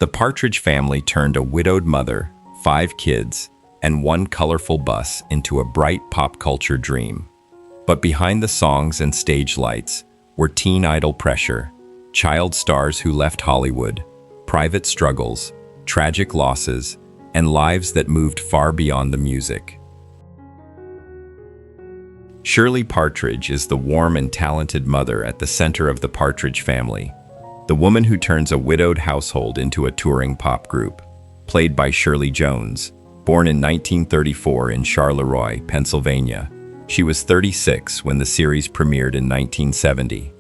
The Partridge Family turned a widowed mother, 5 kids, and one colorful bus into a bright pop culture dream. But behind the songs and stage lights were teen idol pressure, child stars who left Hollywood, private struggles, tragic losses, and lives that moved far beyond the music. Shirley Partridge is the warm and talented mother at the center of the Partridge Family, the woman who turns a widowed household into a touring pop group. Played by Shirley Jones, born in 1934 in Charleroi, Pennsylvania. She was 36 when the series premiered in 1970.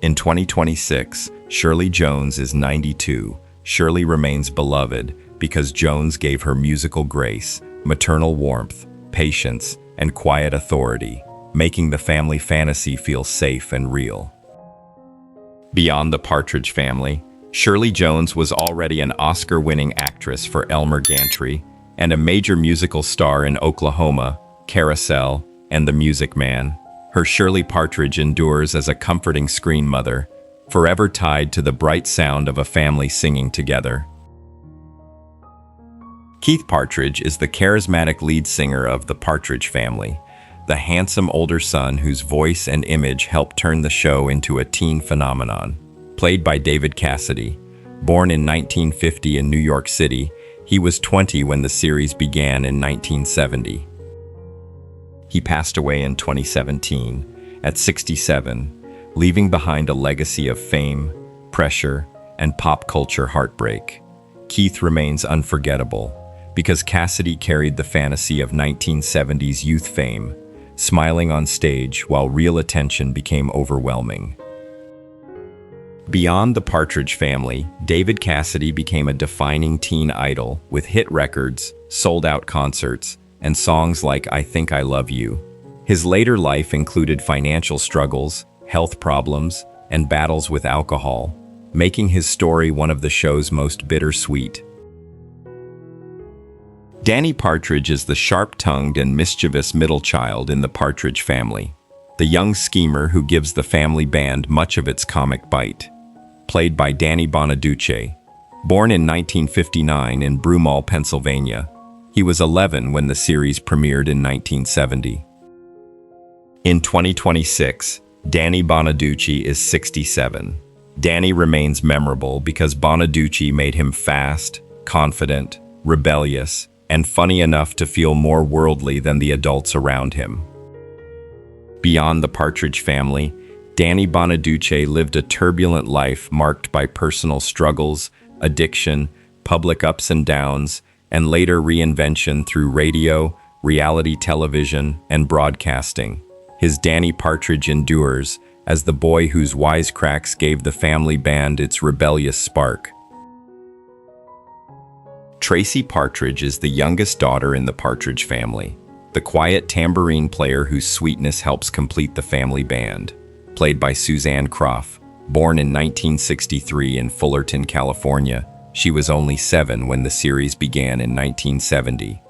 In 2026, Shirley Jones is 92. Shirley remains beloved because Jones gave her musical grace, maternal warmth, patience, and quiet authority, making the family fantasy feel safe and real. Beyond the Partridge Family, Shirley Jones was already an Oscar-winning actress for Elmer Gantry and a major musical star in Oklahoma, Carousel, and The Music Man. Her Shirley Partridge endures as a comforting screen mother, forever tied to the bright sound of a family singing together. Keith Partridge is the charismatic lead singer of the Partridge Family, the handsome older son whose voice and image helped turn the show into a teen phenomenon. Played by David Cassidy, born in 1950 in New York City, he was 20 when the series began in 1970. He passed away in 2017 at 67, leaving behind a legacy of fame, pressure, and pop culture heartbreak. Keith remains unforgettable because Cassidy carried the fantasy of 1970s youth fame, smiling on stage while real attention became overwhelming. Beyond the Partridge Family, David Cassidy became a defining teen idol with hit records, sold-out concerts, and songs like I Think I Love You. His later life included financial struggles, health problems, and battles with alcohol, making his story one of the show's most bittersweet. Danny Partridge is the sharp-tongued and mischievous middle child in the Partridge Family, the young schemer who gives the family band much of its comic bite. Played by Danny Bonaduce, born in 1959 in Broomall, Pennsylvania, he was 11 when the series premiered in 1970. In 2026, Danny Bonaduce is 67. Danny remains memorable because Bonaduce made him fast, confident, rebellious, and funny enough to feel more worldly than the adults around him. Beyond the Partridge Family, Danny Bonaduce lived a turbulent life marked by personal struggles, addiction, public ups and downs, and later reinvention through radio, reality television, and broadcasting. His Danny Partridge endures as the boy whose wisecracks gave the family band its rebellious spark. Tracy Partridge is the youngest daughter in the Partridge Family, the quiet tambourine player whose sweetness helps complete the family band. Played by Suzanne Crough, born in 1963 in Fullerton, California, she was only 7 when the series began in 1970.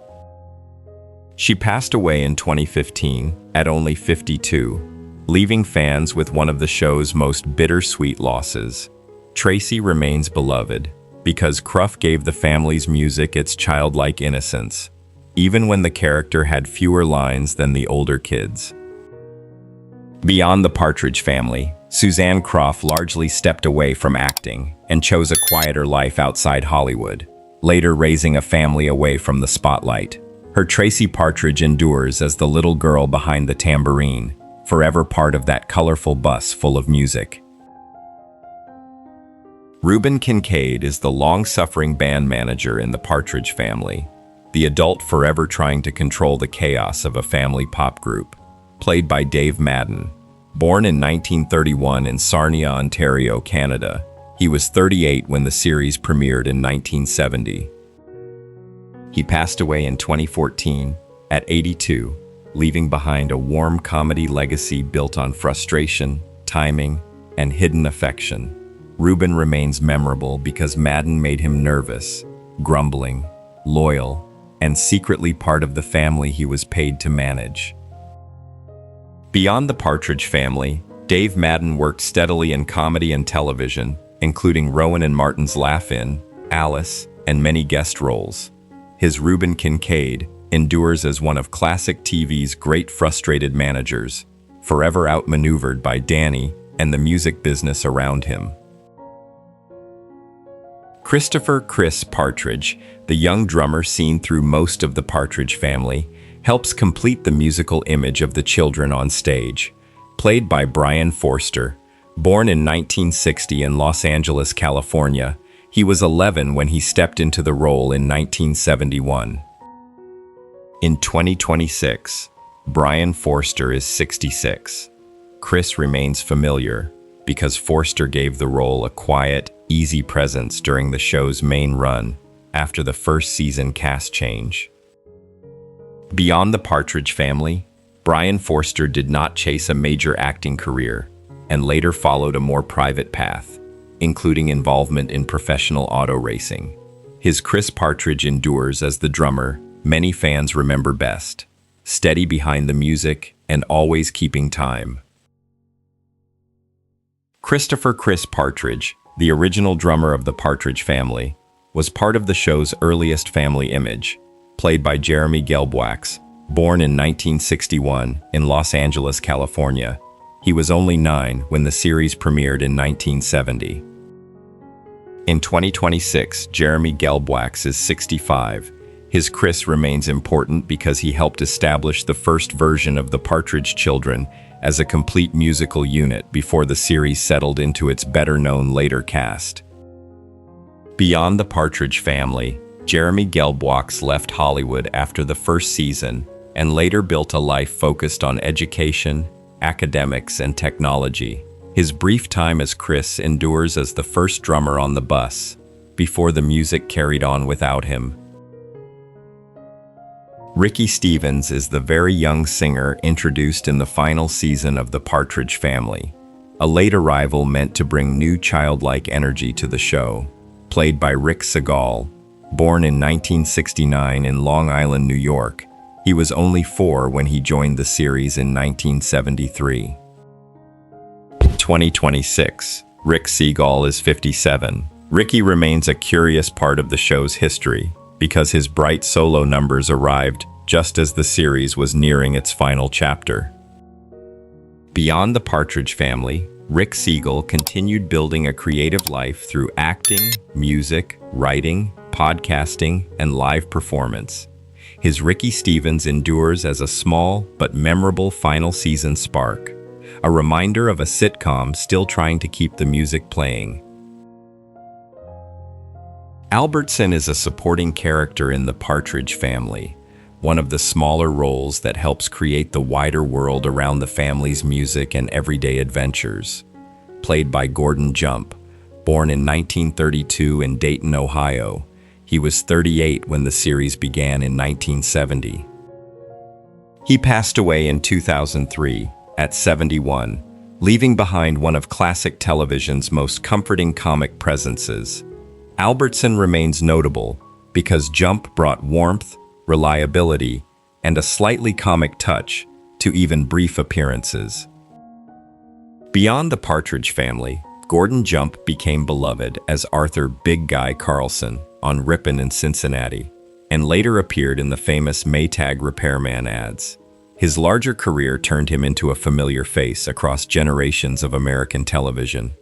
She passed away in 2015 at only 52, leaving fans with one of the show's most bittersweet losses. Tracy remains beloved because Crough gave the family's music its childlike innocence, even when the character had fewer lines than the older kids. Beyond the Partridge Family, Suzanne Crough largely stepped away from acting and chose a quieter life outside Hollywood, later raising a family away from the spotlight. Her Tracy Partridge endures as the little girl behind the tambourine, forever part of that colorful bus full of music. Reuben Kincaid is the long-suffering band manager in the Partridge Family, the adult forever trying to control the chaos of a family pop group. Played by Dave Madden, born in 1931 in Sarnia, Ontario, Canada, he was 38 when the series premiered in 1970. He passed away in 2014 at 82, leaving behind a warm comedy legacy built on frustration, timing, and hidden affection. Reuben remains memorable because Madden made him nervous, grumbling, loyal, and secretly part of the family he was paid to manage. Beyond the Partridge Family, Dave Madden worked steadily in comedy and television, including Rowan and Martin's Laugh-In, Alice, and many guest roles. His Reuben Kincaid endures as one of classic TV's great frustrated managers, forever outmaneuvered by Danny and the music business around him. Christopher "Chris" Partridge, the young drummer seen through most of the Partridge Family, helps complete the musical image of the children on stage. Played by Brian Forster, born in 1960 in Los Angeles, California, he was 11 when he stepped into the role in 1971. In 2026, Brian Forster is 66. Chris remains familiar because Forster gave the role a quiet, easy presence during the show's main run after the first season cast change. Beyond the Partridge Family, Brian Forster did not chase a major acting career and later followed a more private path, including involvement in professional auto racing. His Chris Partridge endures as the drummer many fans remember best, steady behind the music and always keeping time. Christopher "Chris" Partridge, the original drummer of the Partridge Family, was part of the show's earliest family image, played by Jeremy Gelbwaks, born in 1961 in Los Angeles, California. He was only 9 when the series premiered in 1970. In 2026, Jeremy Gelbwaks is 65. His Chris remains important because he helped establish the first version of the Partridge Children as a complete musical unit before the series settled into its better-known later cast. Beyond the Partridge Family, Jeremy Gelbwaks left Hollywood after the first season and later built a life focused on education, academics, and technology. His brief time as Chris endures as the first drummer on the bus, before the music carried on without him. Ricky Stevens is the very young singer introduced in the final season of The Partridge Family, a late arrival meant to bring new childlike energy to the show. Played by Rick Segal, born in 1969 in Long Island, New York, he was only 4 when he joined the series in 1973. In 2026, Rick Segal is 57. Ricky remains a curious part of the show's history, because his bright solo numbers arrived just as the series was nearing its final chapter. Beyond the Partridge Family, Rick Segal continued building a creative life through acting, music, writing, podcasting, and live performance. His Ricky Stevens endures as a small but memorable final season spark, a reminder of a sitcom still trying to keep the music playing. Albertson is a supporting character in The Partridge Family, one of the smaller roles that helps create the wider world around the family's music and everyday adventures. Played by Gordon Jump, born in 1932 in Dayton, Ohio, he was 38 when the series began in 1970. He passed away in 2003 at 71, leaving behind one of classic television's most comforting comic presences. Albertson remains notable because Jump brought warmth, reliability, and a slightly comic touch to even brief appearances. Beyond the Partridge Family, Gordon Jump became beloved as Arthur "Big Guy" Carlson on Ripon in Cincinnati, and later appeared in the famous Maytag repairman ads. His larger career turned him into a familiar face across generations of American television.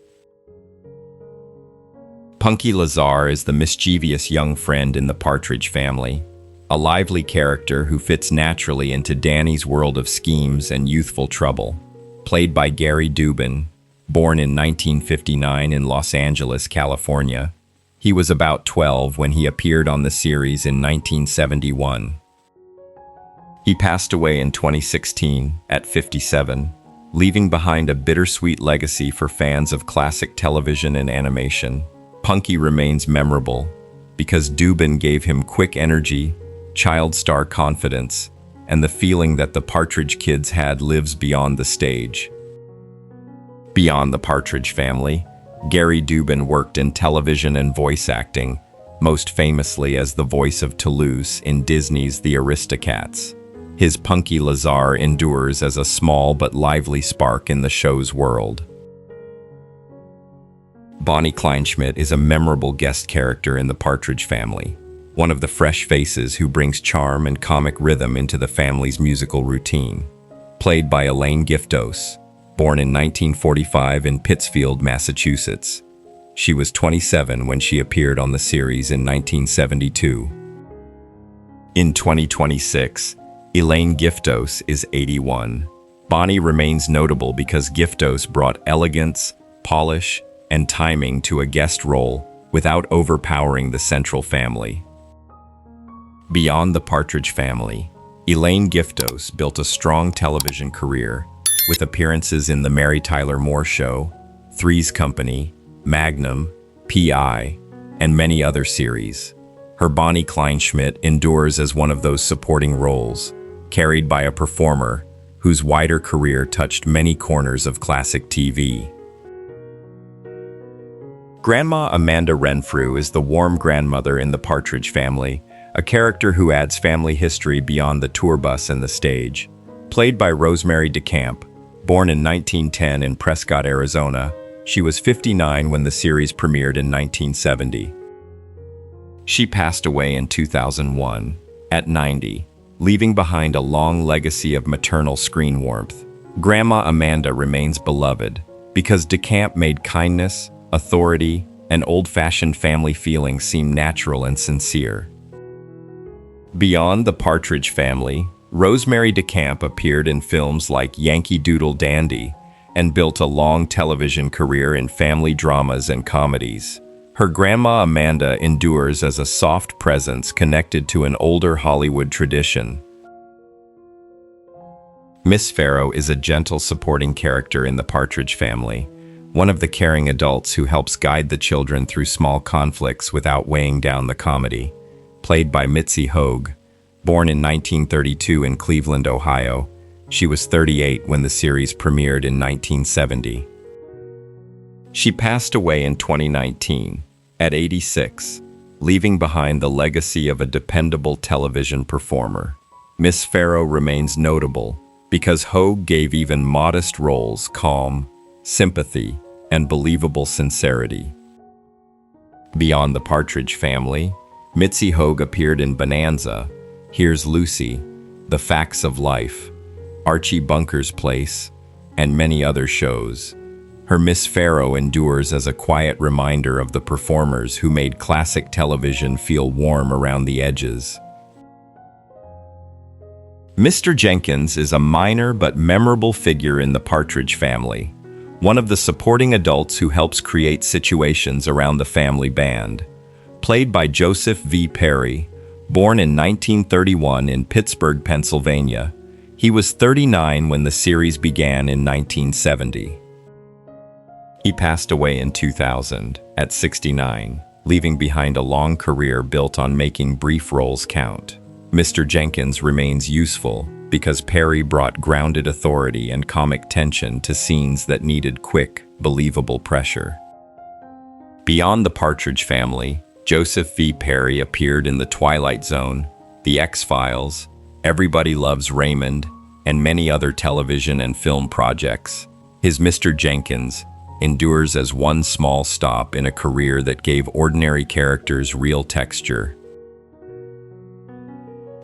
Punky Lazar is the mischievous young friend in The Partridge Family, a lively character who fits naturally into Danny's world of schemes and youthful trouble. Played by Gary Dubin, born in 1959 in Los Angeles, California, he was about 12 when he appeared on the series in 1971. He passed away in 2016 at 57, leaving behind a bittersweet legacy for fans of classic television and animation. Punky remains memorable because Dubin gave him quick energy, child star confidence, and the feeling that the Partridge Kids had lives beyond the stage. Beyond the Partridge Family, Gary Dubin worked in television and voice acting, most famously as the voice of Toulouse in Disney's The Aristocats. His Punky Lazar endures as a small but lively spark in the show's world. Bonnie Kleinschmidt is a memorable guest character in the Partridge Family, one of the fresh faces who brings charm and comic rhythm into the family's musical routine. Played by Elaine Giftos, born in 1945 in Pittsfield, Massachusetts. She was 27 when she appeared on the series in 1972. In 2026, Elaine Giftos is 81. Bonnie remains notable because Giftos brought elegance, polish, and timing to a guest role without overpowering the central family. Beyond the Partridge Family, Elaine Giftos built a strong television career with appearances in The Mary Tyler Moore Show, Three's Company, Magnum, P.I., and many other series. Her Bonnie Kleinschmidt endures as one of those supporting roles, carried by a performer whose wider career touched many corners of classic TV. Grandma Amanda Renfrew is the warm grandmother in the Partridge Family, a character who adds family history beyond the tour bus and the stage. Played by Rosemary DeCamp, born in 1910 in Prescott, Arizona, she was 59 when the series premiered in 1970. She passed away in 2001, at 90, leaving behind a long legacy of maternal screen warmth. Grandma Amanda remains beloved because DeCamp made kindness, authority, and old-fashioned family feelings seem natural and sincere. Beyond the Partridge Family, Rosemary DeCamp appeared in films like Yankee Doodle Dandy and built a long television career in family dramas and comedies. Her grandma Amanda endures as a soft presence connected to an older Hollywood tradition. Miss Farrow is a gentle supporting character in the Partridge Family, one of the caring adults who helps guide the children through small conflicts without weighing down the comedy. Played by Mitzi Hogue, born in 1932 in Cleveland, Ohio, she was 38 when the series premiered in 1970. She passed away in 2019, at 86, leaving behind the legacy of a dependable television performer. Miss Farrow remains notable because Hogue gave even modest roles calm, sympathy, and believable sincerity. Beyond the Partridge Family, Mitzi Hogue appeared in Bonanza, Here's Lucy, The Facts of Life, Archie Bunker's Place, and many other shows. Her Miss Farrow endures as a quiet reminder of the performers who made classic television feel warm around the edges. Mr. Jenkins is a minor but memorable figure in the Partridge Family, one of the supporting adults who helps create situations around the family band. Played by Joseph V. Perry, born in 1931 in Pittsburgh, Pennsylvania, he was 39 when the series began in 1970. He passed away in 2000, at 69, leaving behind a long career built on making brief roles count. Mr. Jenkins remains useful because Perry brought grounded authority and comic tension to scenes that needed quick, believable pressure. Beyond the Partridge Family, Joseph V. Perry appeared in The Twilight Zone, The X-Files, Everybody Loves Raymond, and many other television and film projects. His Mr. Jenkins endures as one small stop in a career that gave ordinary characters real texture.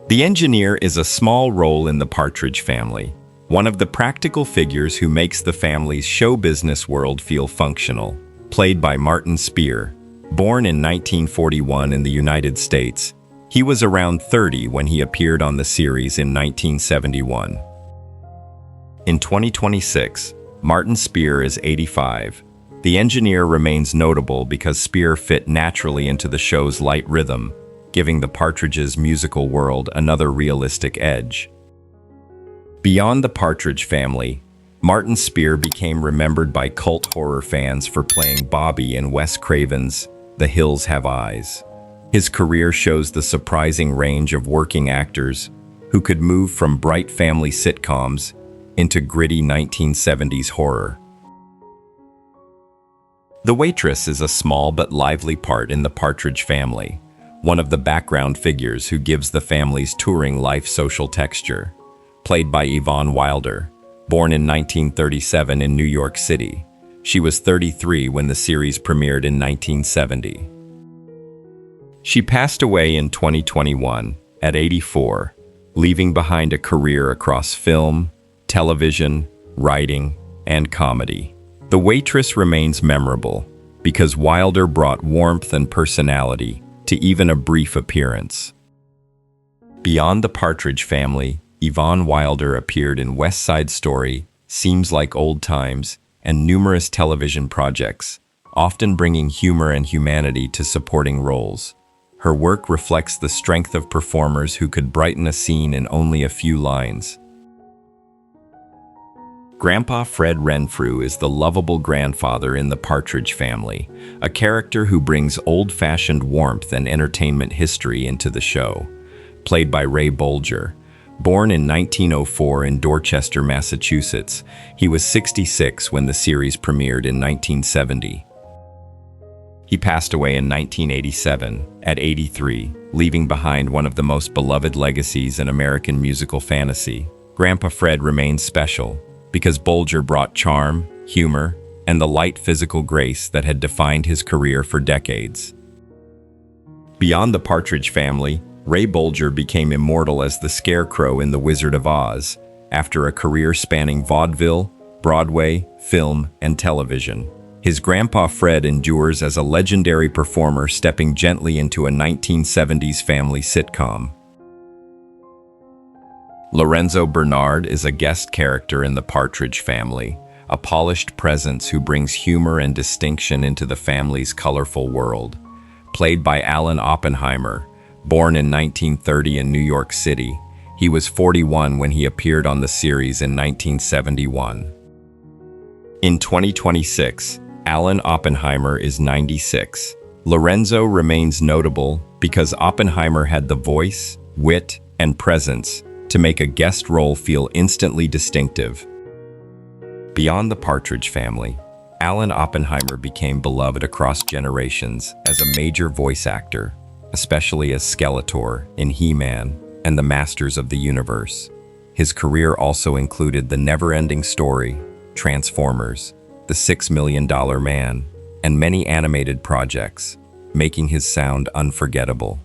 The engineer is a small role in the Partridge Family, one of the practical figures who makes the family's show business world feel functional. Played by Martin Spear, born in 1941 in the United States, he was around 30 when he appeared on the series in 1971. In 2026, Martin Spear is 85. The engineer remains notable because Spear fit naturally into the show's light rhythm, giving the Partridge's musical world another realistic edge. Beyond the Partridge Family, Martin Spear became remembered by cult horror fans for playing Bobby in Wes Craven's The Hills Have Eyes. His career shows the surprising range of working actors who could move from bright family sitcoms into gritty 1970s horror. The waitress is a small but lively part in the Partridge Family, one of the background figures who gives the family's touring life social texture. Played by Yvonne Wilder, born in 1937 in New York City, She was 33 when the series premiered in 1970. She passed away in 2021 at 84, leaving behind a career across film, television, writing, and comedy. The Waitress remains memorable because Wilder brought warmth and personality to even a brief appearance. Beyond the Partridge Family, Yvonne Wilder appeared in West Side Story, Seems Like Old Times, and numerous television projects, often bringing humor and humanity to supporting roles. Her work reflects the strength of performers who could brighten a scene in only a few lines. Grandpa Fred Renfrew is the lovable grandfather in the Partridge Family, a character who brings old-fashioned warmth and entertainment history into the show. Played by Ray Bolger. Born in 1904 in Dorchester, Massachusetts, he was 66 when the series premiered in 1970. He passed away in 1987 at 83, leaving behind one of the most beloved legacies in American musical fantasy. Grandpa Fred remains special because Bolger brought charm, humor, and the light physical grace that had defined his career for decades. Beyond the Partridge Family, Ray Bolger became immortal as the Scarecrow in The Wizard of Oz after a career spanning vaudeville, Broadway, film, and television. His Grandpa Fred endures as a legendary performer stepping gently into a 1970s family sitcom. Lorenzo Bernard is a guest character in The Partridge Family, a polished presence who brings humor and distinction into the family's colorful world. Played by Alan Oppenheimer, born in 1930 in New York City, he was 41 when he appeared on the series in 1971. In 2026, Alan Oppenheimer is 96. Lorenzo remains notable because Oppenheimer had the voice, wit, and presence to make a guest role feel instantly distinctive. Beyond the Partridge Family, Alan Oppenheimer became beloved across generations as a major voice actor, especially as Skeletor in He-Man and the Masters of the Universe. His career also included The Never-Ending Story, Transformers, The $6 Million Man, and many animated projects, making his sound unforgettable.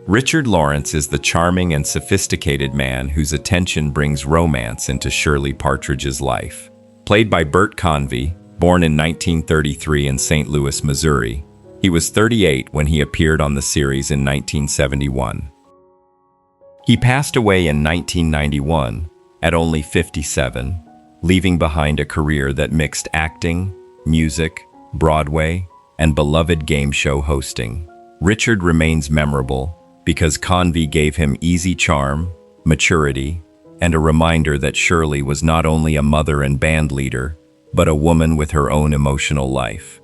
Richard Lawrence is the charming and sophisticated man whose attention brings romance into Shirley Partridge's life. Played by Bert Convy, born in 1933 in St. Louis, Missouri, he was 38 when he appeared on the series in 1971. He passed away in 1991 at only 57, leaving behind a career that mixed acting, music, Broadway, and beloved game show hosting. Richard remains memorable because Convy gave him easy charm, maturity, and a reminder that Shirley was not only a mother and band leader, but a woman with her own emotional life.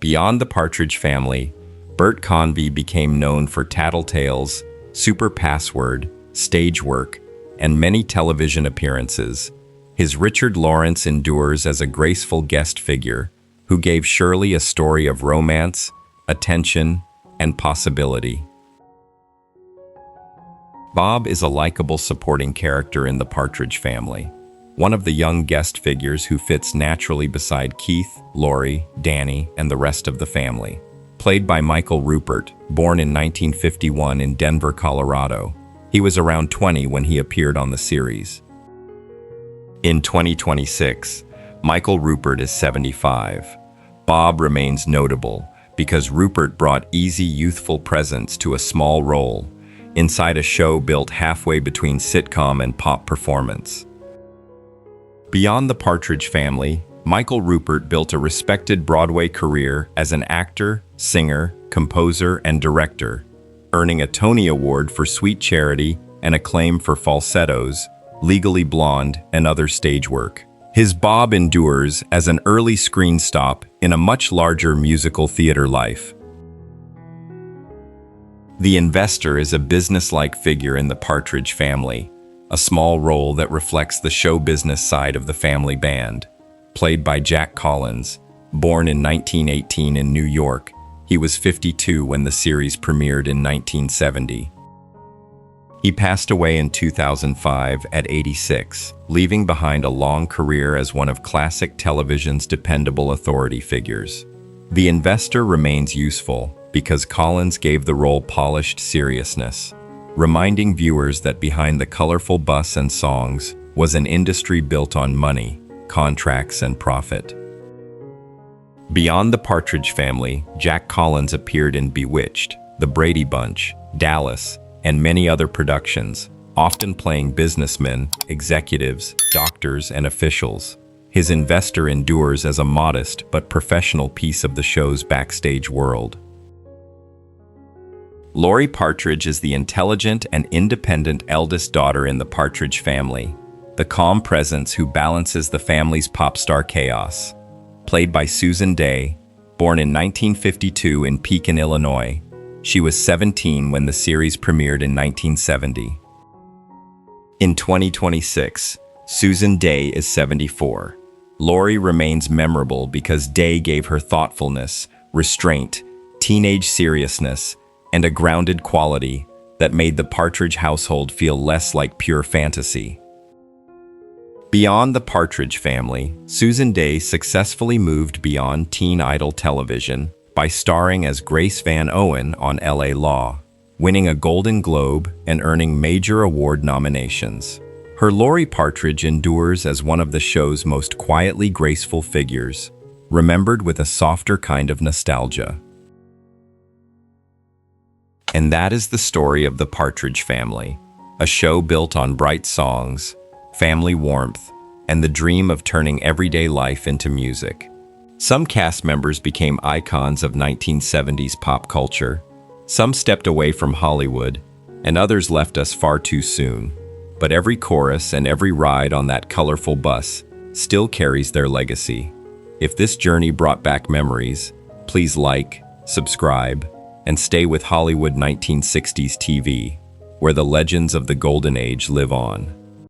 Beyond the Partridge Family, Bert Convy became known for Tattletales, Super Password, stage work, and many television appearances. His Richard Lawrence endures as a graceful guest figure who gave Shirley a story of romance, attention, and possibility. Bob is a likable supporting character in the Partridge Family, one of the young guest figures who fits naturally beside Keith, Lori, Danny, and the rest of the family. Played by Michael Rupert, born in 1951 in Denver, Colorado, he was around 20 when he appeared on the series. In 2026, Michael Rupert is 75. Bob remains notable because Rupert brought easy youthful presence to a small role inside a show built halfway between sitcom and pop performance. Beyond the Partridge Family, Michael Rupert built a respected Broadway career as an actor, singer, composer, and director, earning a Tony Award for Sweet Charity and acclaim for Falsettos, Legally Blonde, and other stage work. His Bob endures as an early screen stop in a much larger musical theater life. The Investor is a business-like figure in the Partridge Family, a small role that reflects the show business side of the family band. Played by Jack Collins, born in 1918 in New York, he was 52 when the series premiered in 1970. He passed away in 2005 at 86, leaving behind a long career as one of classic television's dependable authority figures. The Investor remains useful because Collins gave the role polished seriousness, reminding viewers that behind the colorful bus and songs was an industry built on money, contracts, and profit. Beyond the Partridge Family, Jack Collins appeared in Bewitched, The Brady Bunch, Dallas, and many other productions, often playing businessmen, executives, doctors, and officials. His Investor endures as a modest but professional piece of the show's backstage world. Laurie Partridge is the intelligent and independent eldest daughter in the Partridge Family, the calm presence who balances the family's pop star chaos. Played by Susan Day, born in 1952 in Pekin, Illinois, she was 17 when the series premiered in 1970. In 2026, Susan Day is 74. Laurie remains memorable because Day gave her thoughtfulness, restraint, teenage seriousness, and a grounded quality that made the Partridge household feel less like pure fantasy. Beyond the Partridge Family, Susan Day successfully moved beyond teen idol television by starring as Grace Van Owen on LA Law, winning a Golden Globe and earning major award nominations. Her Laurie Partridge endures as one of the show's most quietly graceful figures, remembered with a softer kind of nostalgia. And that is the story of the Partridge Family, a show built on bright songs, family warmth, and the dream of turning everyday life into music. Some cast members became icons of 1970s pop culture, some stepped away from Hollywood, and others left us far too soon. But every chorus and every ride on that colorful bus still carries their legacy. If this journey brought back memories, please like, subscribe, and stay with Hollywood 1960s TV, where the legends of the Golden Age live on.